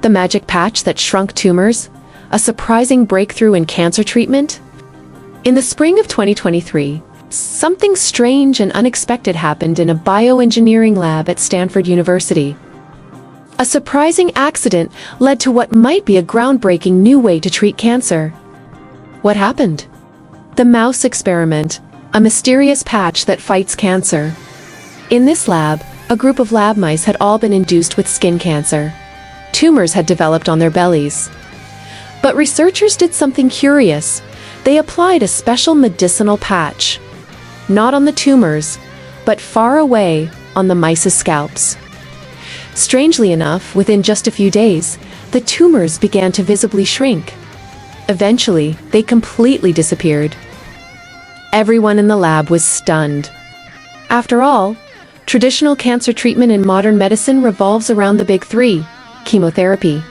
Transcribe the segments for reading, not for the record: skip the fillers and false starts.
The magic patch that shrunk tumors? A surprising breakthrough in cancer treatment? In the spring of 2023, something strange and unexpected happened in a bioengineering lab at Stanford University. A surprising accident led to what might be a groundbreaking new way to treat cancer. What happened? The mouse experiment, a mysterious patch that fights cancer. In this lab, a group of lab mice had all been induced with skin cancer. Tumors had developed on their bellies. But researchers did something curious. They applied a special medicinal patch. Not on the tumors, but far away on the mice's scalps. Strangely enough, within just a few days, the tumors began to visibly shrink. Eventually, they completely disappeared. Everyone in the lab was stunned. After all, traditional cancer treatment in modern medicine revolves around the big three: chemotherapy,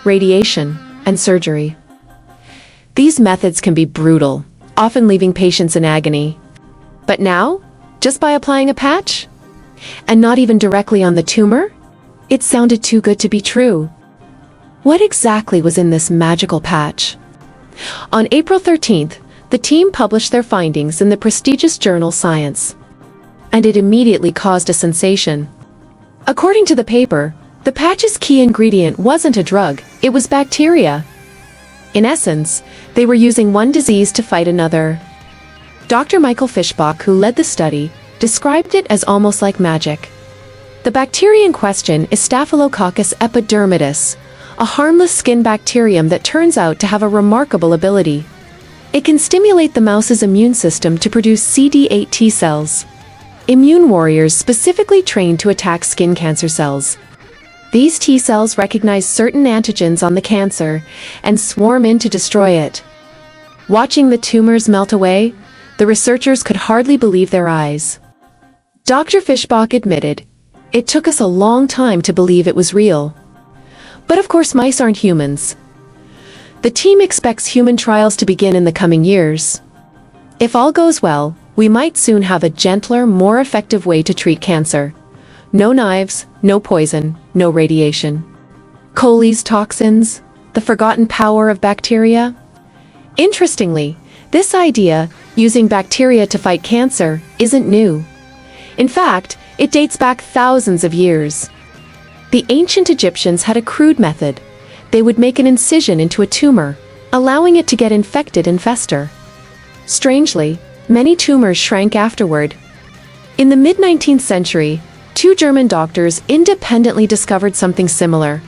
radiation, and surgery. These methods can be brutal, often leaving patients in agony. But now, just by applying a patch? And not even directly on the tumor? It sounded too good to be true. What exactly was in this magical patch? On April 13th, the team published their findings in the prestigious journal Science. And it immediately caused a sensation. According to the paper, the patch's key ingredient wasn't a drug, it was bacteria. In essence, they were using one disease to fight another. Dr. Michael Fischbach, who led the study, described it as almost like magic. The bacteria in question is Staphylococcus epidermidis, a harmless skin bacterium that turns out to have a remarkable ability. It can stimulate the mouse's immune system to produce CD8 T cells, immune warriors specifically trained to attack skin cancer cells. These T cells recognize certain antigens on the cancer and swarm in to destroy it. Watching the tumors melt away, the researchers could hardly believe their eyes. Dr. Fischbach admitted, "It took us a long time to believe it was real." But of course, mice aren't humans. The team expects human trials to begin in the coming years. If all goes well, we might soon have a gentler, more effective way to treat cancer. No knives, no poison, no radiation. Coley Toxins, the forgotten power of bacteria? Interestingly, this idea, using bacteria to fight cancer, isn't new. In fact, it dates back thousands of years. The ancient Egyptians had a crude method. They would make an incision into a tumor, allowing it to get infected and fester. Strangely, many tumors shrank afterward. In the mid-19th century, two German doctors independently discovered something similar.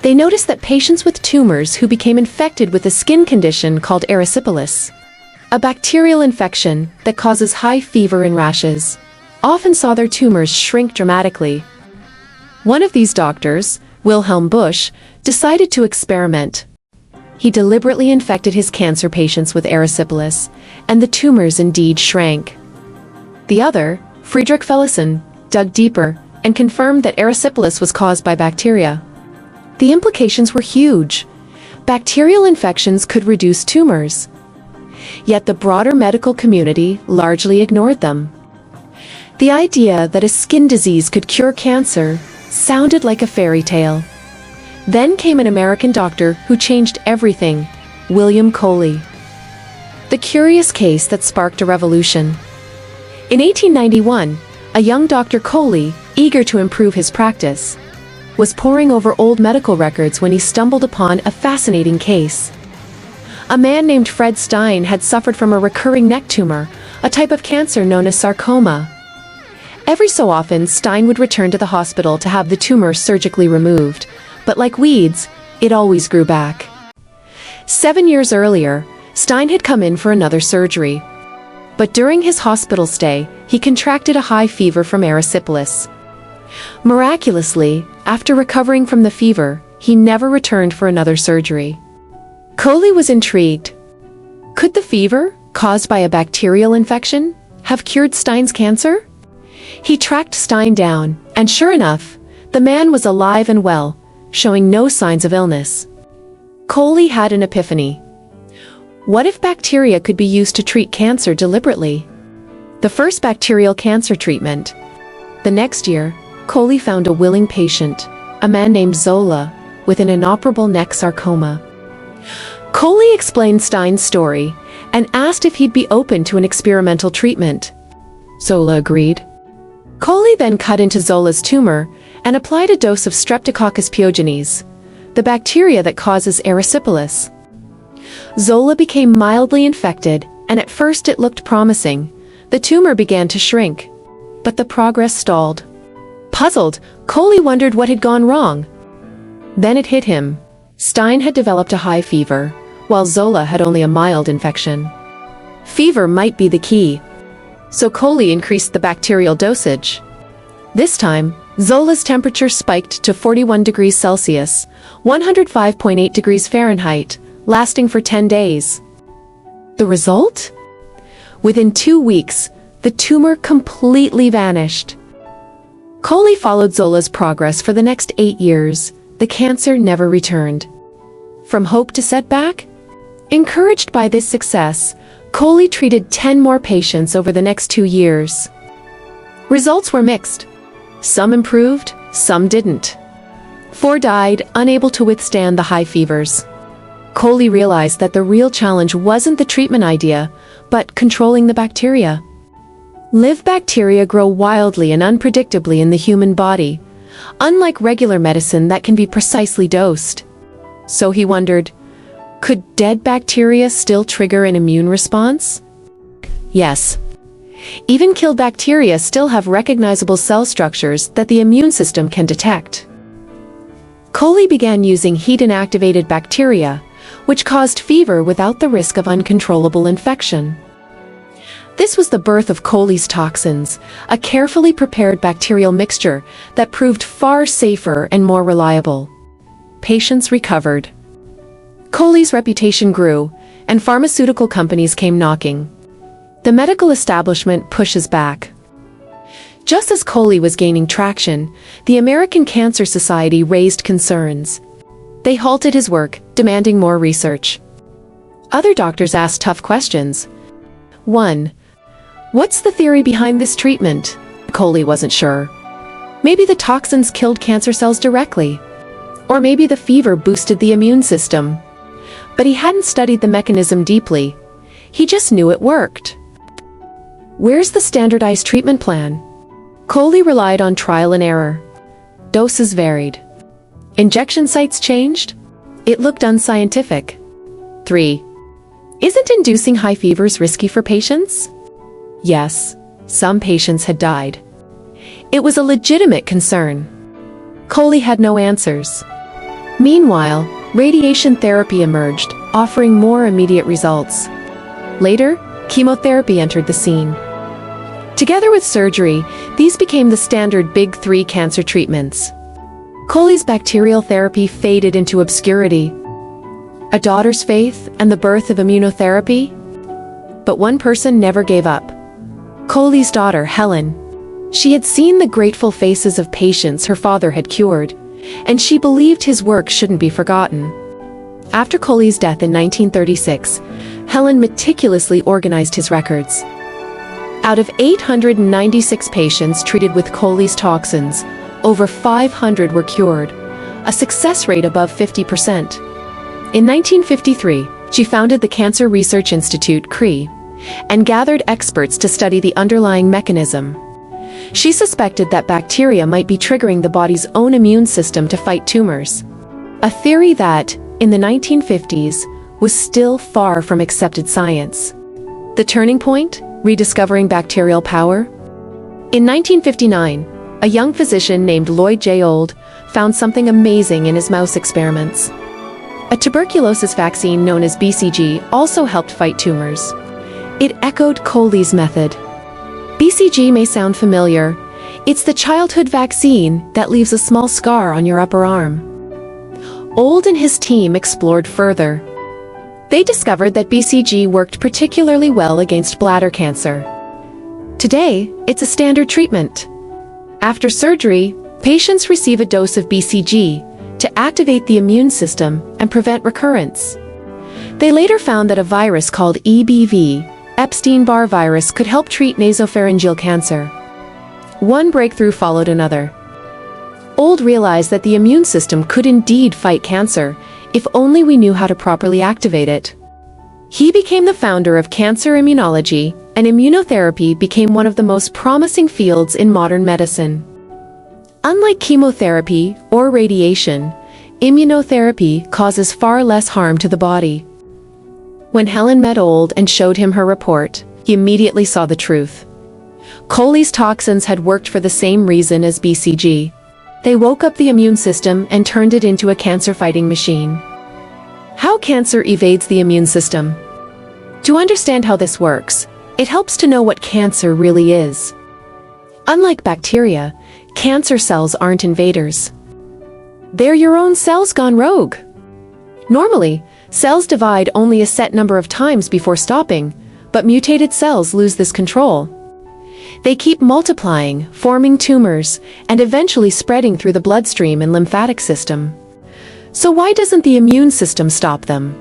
They noticed that patients with tumors who became infected with a skin condition called erysipelas, a bacterial infection that causes high fever and rashes, often saw their tumors shrink dramatically. One of these doctors, Wilhelm Busch, decided to experiment. He deliberately infected his cancer patients with erysipelas, and the tumors indeed shrank. The other, Friedrich Felsen, dug deeper and confirmed that erysipelas was caused by bacteria. The implications were huge. Bacterial infections could reduce tumors. Yet the broader medical community largely ignored them. The idea that a skin disease could cure cancer sounded like a fairy tale. Then came an American doctor who changed everything, William Coley. The curious case that sparked a revolution. In 1891, a young Dr. Coley, eager to improve his practice, was poring over old medical records when he stumbled upon a fascinating case. A man named Fred Stein had suffered from a recurring neck tumor, a type of cancer known as sarcoma. Every so often, Stein would return to the hospital to have the tumor surgically removed, but like weeds, it always grew back. 7 years earlier, Stein had come in for another surgery. But during his hospital stay, he contracted a high fever from erysipelas. Miraculously, after recovering from the fever, he never returned for another surgery. Coley was intrigued. Could the fever, caused by a bacterial infection, have cured Stein's cancer? He tracked Stein down, and sure enough, the man was alive and well, showing no signs of illness. Coley had an epiphany. What if bacteria could be used to treat cancer deliberately? The first bacterial cancer treatment. The next year, Coley found a willing patient, a man named Zola, with an inoperable neck sarcoma. Coley explained Stein's story and asked if he'd be open to an experimental treatment. Zola agreed. Coley then cut into Zola's tumor and applied a dose of Streptococcus pyogenes, the bacteria that causes erysipelas. Zola became mildly infected, and at first it looked promising. The tumor began to shrink, but the progress stalled. Puzzled, Coley wondered what had gone wrong. Then it hit him. Stein had developed a high fever, while Zola had only a mild infection. Fever might be the key. So Coley increased the bacterial dosage. This time, Zola's temperature spiked to 41 degrees Celsius, 105.8 degrees Fahrenheit, lasting for 10 days. The result? Within 2 weeks, the tumor completely vanished. Coley followed Zola's progress for the next 8 years. The cancer never returned. From hope to setback? Encouraged by this success, Coley treated 10 more patients over the next 2 years. Results were mixed. Some improved, some didn't. 4 died, unable to withstand the high fevers. Coley realized that the real challenge wasn't the treatment idea, but controlling the bacteria. Live bacteria grow wildly and unpredictably in the human body, unlike regular medicine that can be precisely dosed. So he wondered, could dead bacteria still trigger an immune response? Yes. Even killed bacteria still have recognizable cell structures that the immune system can detect. Coley began using heat-inactivated bacteria, which caused fever without the risk of uncontrollable infection. This was the birth of Coley's Toxins, a carefully prepared bacterial mixture that proved far safer and more reliable. Patients recovered. Coley's reputation grew, and pharmaceutical companies came knocking. The medical establishment pushes back. Just as Coley was gaining traction, the American Cancer Society raised concerns. They halted his work, demanding more research. Other doctors asked tough questions. 1. What's the theory behind this treatment? Coley wasn't sure. Maybe the toxins killed cancer cells directly. Or maybe the fever boosted the immune system. But he hadn't studied the mechanism deeply. He just knew it worked. Where's the standardized treatment plan? Coley relied on trial and error. Doses varied. Injection sites changed? It looked unscientific. 3. Isn't inducing high fevers risky for patients? Yes, some patients had died. It was a legitimate concern. Coley had no answers. Meanwhile, radiation therapy emerged, offering more immediate results. Later, chemotherapy entered the scene. Together with surgery, these became the standard big 3 cancer treatments. Coley's bacterial therapy faded into obscurity. A daughter's faith and the birth of immunotherapy? But one person never gave up. Coley's daughter, Helen. She had seen the grateful faces of patients her father had cured, and she believed his work shouldn't be forgotten. After Coley's death in 1936, Helen meticulously organized his records. Out of 896 patients treated with Coley's Toxins, over 500 were cured, a success rate above 50%. In 1953, she founded the Cancer Research Institute, CRI, and gathered experts to study the underlying mechanism. She suspected that bacteria might be triggering the body's own immune system to fight tumors, a theory that, in the 1950s, was still far from accepted science. The turning point? Rediscovering bacterial power? In 1959, a young physician named Lloyd J. Old found something amazing in his mouse experiments. A tuberculosis vaccine known as BCG also helped fight tumors. It echoed Coley's method. BCG may sound familiar. It's the childhood vaccine that leaves a small scar on your upper arm. Old and his team explored further. They discovered that BCG worked particularly well against bladder cancer. Today, it's a standard treatment. After surgery, patients receive a dose of BCG to activate the immune system and prevent recurrence. They later found that a virus called EBV, Epstein-Barr virus, could help treat nasopharyngeal cancer. One breakthrough followed another. Old realized that the immune system could indeed fight cancer, if only we knew how to properly activate it. He became the founder of cancer immunology, and immunotherapy became one of the most promising fields in modern medicine. Unlike chemotherapy or radiation, immunotherapy causes far less harm to the body. When Helen met Old and showed him her report, he immediately saw the truth. Coley's toxins had worked for the same reason as BCG. They woke up the immune system and turned it into a cancer-fighting machine. How cancer evades the immune system. To understand how this works, it helps to know what cancer really is. Unlike bacteria, cancer cells aren't invaders. They're your own cells gone rogue. Normally, cells divide only a set number of times before stopping, but mutated cells lose this control. They keep multiplying, forming tumors, and eventually spreading through the bloodstream and lymphatic system. So why doesn't the immune system stop them?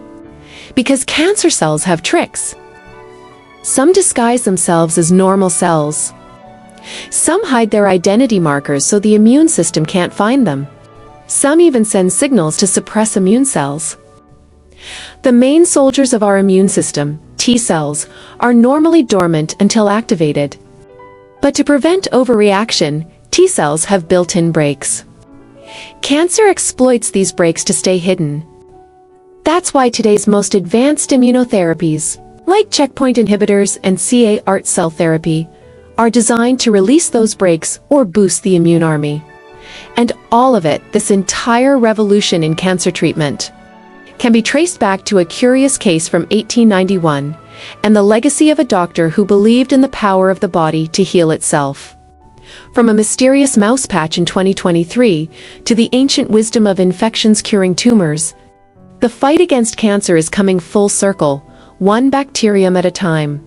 Because cancer cells have tricks. Some disguise themselves as normal cells. Some hide their identity markers so the immune system can't find them. Some even send signals to suppress immune cells. The main soldiers of our immune system, T cells, are normally dormant until activated. But to prevent overreaction, T cells have built-in brakes. Cancer exploits these brakes to stay hidden. That's why today's most advanced immunotherapies, like checkpoint inhibitors and CAR cell therapy, are designed to release those brakes or boost the immune army. And all of it, this entire revolution in cancer treatment, can be traced back to a curious case from 1891 and the legacy of a doctor who believed in the power of the body to heal itself. From a mysterious mouse patch in 2023 to the ancient wisdom of infections curing tumors, the fight against cancer is coming full circle, one bacterium at a time.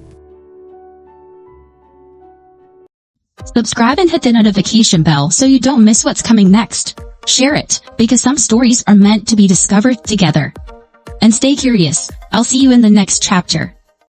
Subscribe and hit the notification bell so you don't miss what's coming next. Share it, because some stories are meant to be discovered together. And stay curious. I'll see you in the next chapter.